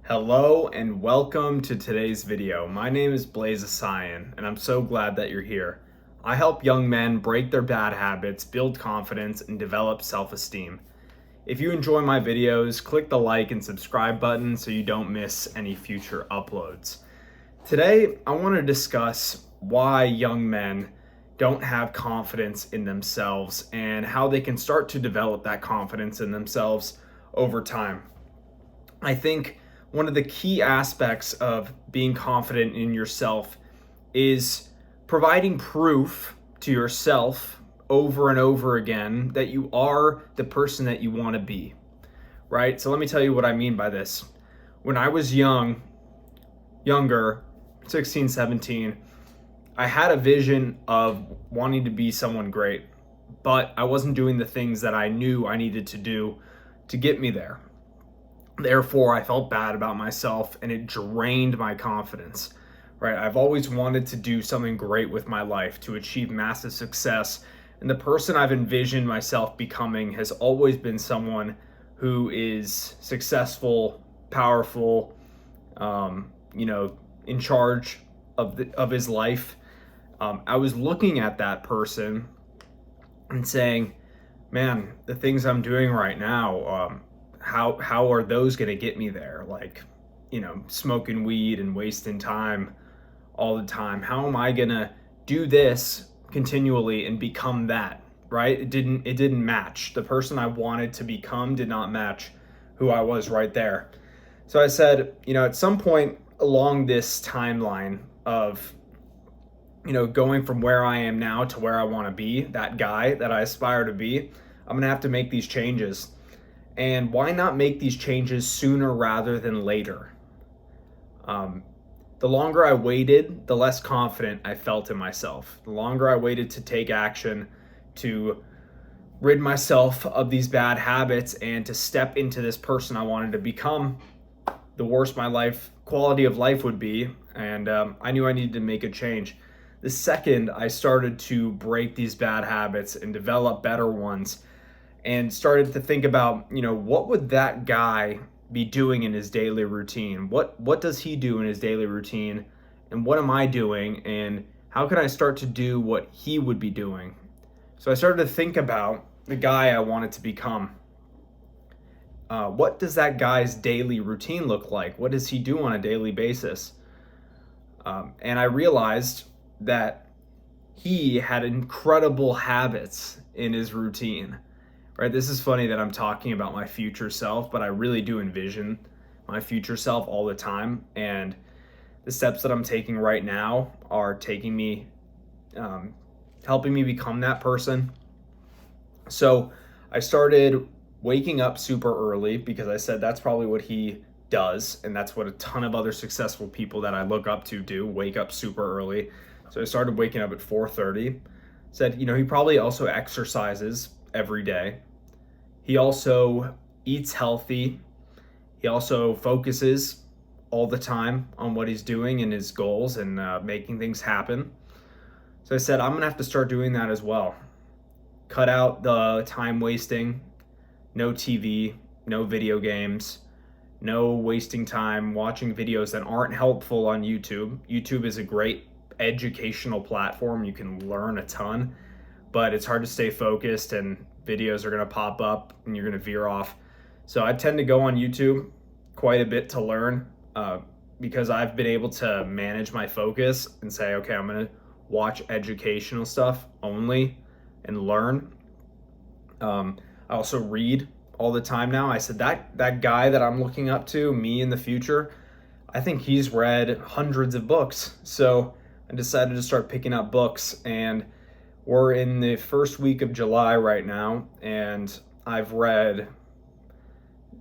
Hello and welcome to today's video. My name is Blaze Asayan and I'm so glad that you're here. I help young men break their bad habits, build confidence, and develop self-esteem. If you enjoy my videos, click the like and subscribe button so you don't miss any future uploads. Today, I want to discuss why young men don't have confidence in themselves and how they can start to develop that confidence in themselves over time. I think one of the key aspects of being confident in yourself is providing proof to yourself over and over again that you are the person that you want to be, right? So let me tell you what I mean by this. When I was younger, 16, 17, I had a vision of wanting to be someone great, but I wasn't doing the things that I knew I needed to do to get me there. Therefore, I felt bad about myself and it drained my confidence, right? I've always wanted to do something great with my life, to achieve massive success. And the person I've envisioned myself becoming has always been someone who is successful, powerful, in charge of his life. I was looking at that person and saying, man, the things I'm doing right now, how are those going to get me there? Like, smoking weed and wasting time all the time. How am I going to do this continually and become that, right? It didn't match. The person I wanted to become did not match who I was right there. So I said, at some point along this timeline of, going from where I am now to where I want to be, that guy that I aspire to be, I'm going to have to make these changes. And why not make these changes sooner rather than later? The longer I waited, the less confident I felt in myself. The longer I waited to take action, to rid myself of these bad habits and to step into this person I wanted to become, the worse my quality of life would be. And I knew I needed to make a change. The second I started to break these bad habits and develop better ones, and started to think about, what would that guy be doing in his daily routine? What does he do in his daily routine? And what am I doing? And how can I start to do what he would be doing? So I started to think about the guy I wanted to become. What does that guy's daily routine look like? What does he do on a daily basis? And I realized that he had incredible habits in his routine. Right, this is funny that I'm talking about my future self, but I really do envision my future self all the time. And the steps that I'm taking right now are taking me, helping me become that person. So I started waking up super early because I said that's probably what he does. And that's what a ton of other successful people that I look up to do, wake up super early. So I started waking up at 4:30. Said, he probably also exercises every day. He also eats healthy. He also focuses all the time on what he's doing and his goals and making things happen. So I said, I'm going to have to start doing that as well. Cut out the time wasting, no TV, no video games, no wasting time watching videos that aren't helpful on YouTube. YouTube is a great educational platform. You can learn a ton, but it's hard to stay focused and videos are going to pop up and you're going to veer off. So I tend to go on YouTube quite a bit to learn because I've been able to manage my focus and say, okay, I'm going to watch educational stuff only and learn. I also read all the time now. I said that guy that I'm looking up to, me in the future, I think he's read hundreds of books. So I decided to start picking up books, and we're in the first week of July right now, and I've read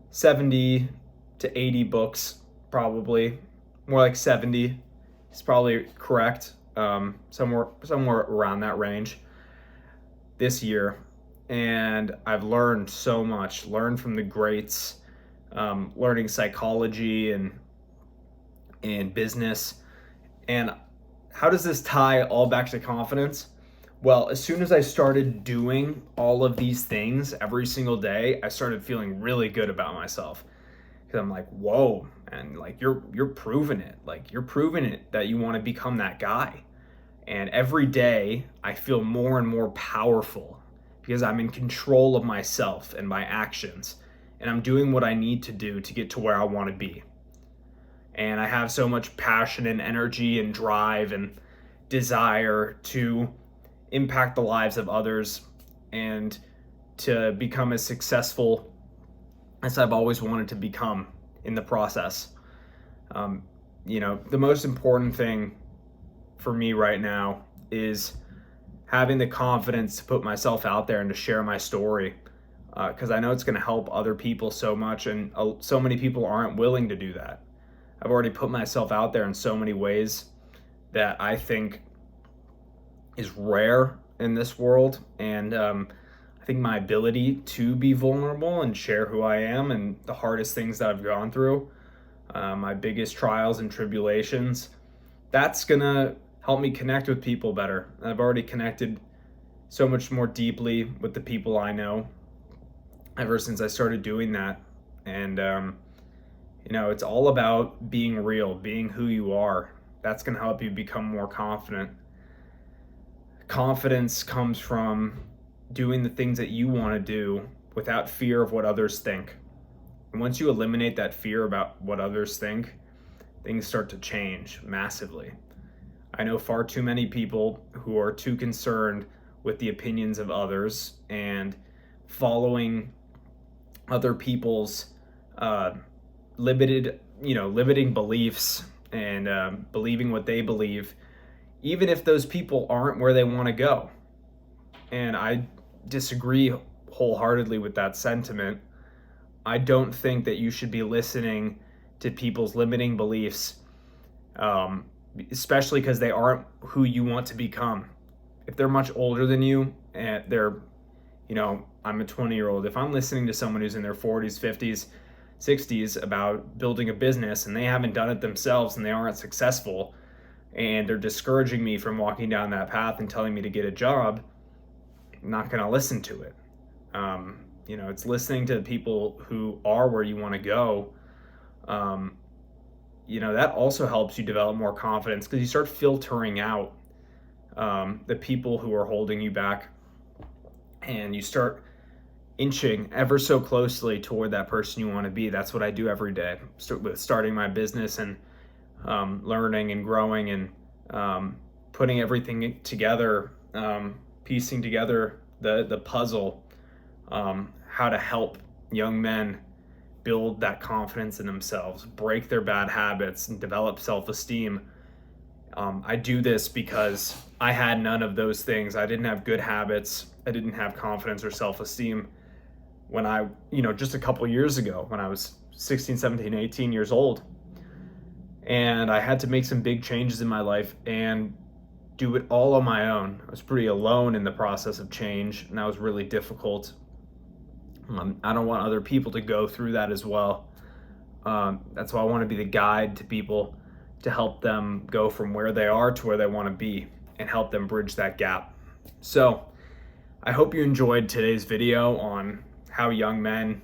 70 to 80 books, probably. More like 70 is probably correct, somewhere around that range this year. And I've learned so much, learned from the greats, learning psychology and business. And how does this tie all back to confidence? Well, as soon as I started doing all of these things every single day, I started feeling really good about myself. because I'm like, whoa, and like you're proving it. Like you're proving it that you want to become that guy. And every day I feel more and more powerful because I'm in control of myself and my actions. And I'm doing what I need to do to get to where I want to be. And I have so much passion and energy and drive and desire to impact the lives of others and to become as successful as I've always wanted to become in the process. Um, the most important thing for me right now is having the confidence to put myself out there and to share my story, because I know it's going to help other people so much, and so many people aren't willing to do that. I've already put myself out there in so many ways that I think is rare in this world, and I think my ability to be vulnerable and share who I am and the hardest things that I've gone through, my biggest trials and tribulations, that's gonna help me connect with people better. I've already connected so much more deeply with the people I know ever since I started doing that. And, it's all about being real, being who you are. That's gonna help you become more confident. Confidence comes from doing the things that you want to do without fear of what others think. And once you eliminate that fear about what others think, things start to change massively. I know far too many people who are too concerned with the opinions of others and following other people's limiting beliefs and believing what they believe, even if those people aren't where they want to go. And I disagree wholeheartedly with that sentiment. I don't think that you should be listening to people's limiting beliefs, especially because they aren't who you want to become. If they're much older than you and I'm a 20-year-old, if I'm listening to someone who's in their 40s, 50s, 60s about building a business and they haven't done it themselves and they aren't successful, and they're discouraging me from walking down that path and telling me to get a job, I'm not going to listen to it. It's listening to people who are where you want to go. That also helps you develop more confidence because you start filtering out the people who are holding you back, and you start inching ever so closely toward that person you want to be. That's what I do every day. With starting my business and learning and growing and putting everything together, piecing together the puzzle, how to help young men build that confidence in themselves, break their bad habits, and develop self-esteem. I do this because I had none of those things. I didn't have good habits. I didn't have confidence or self-esteem when I, just a couple years ago, when I was 16, 17, 18 years old. And I had to make some big changes in my life and do it all on my own. I was pretty alone in the process of change, and that was really difficult. I don't want other people to go through that as well. That's why I want to be the guide to people to help them go from where they are to where they want to be and help them bridge that gap. So I hope you enjoyed today's video on how young men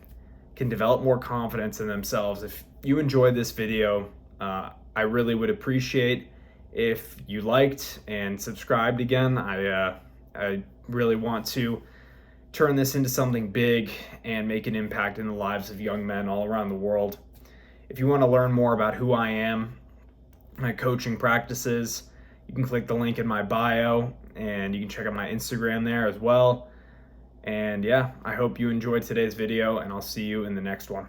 can develop more confidence in themselves. If you enjoyed this video, I really would appreciate if you liked and subscribed again. I really want to turn this into something big and make an impact in the lives of young men all around the world. If you want to learn more about who I am, my coaching practices, you can click the link in my bio, and you can check out my Instagram there as well. And yeah, I hope you enjoyed today's video, and I'll see you in the next one.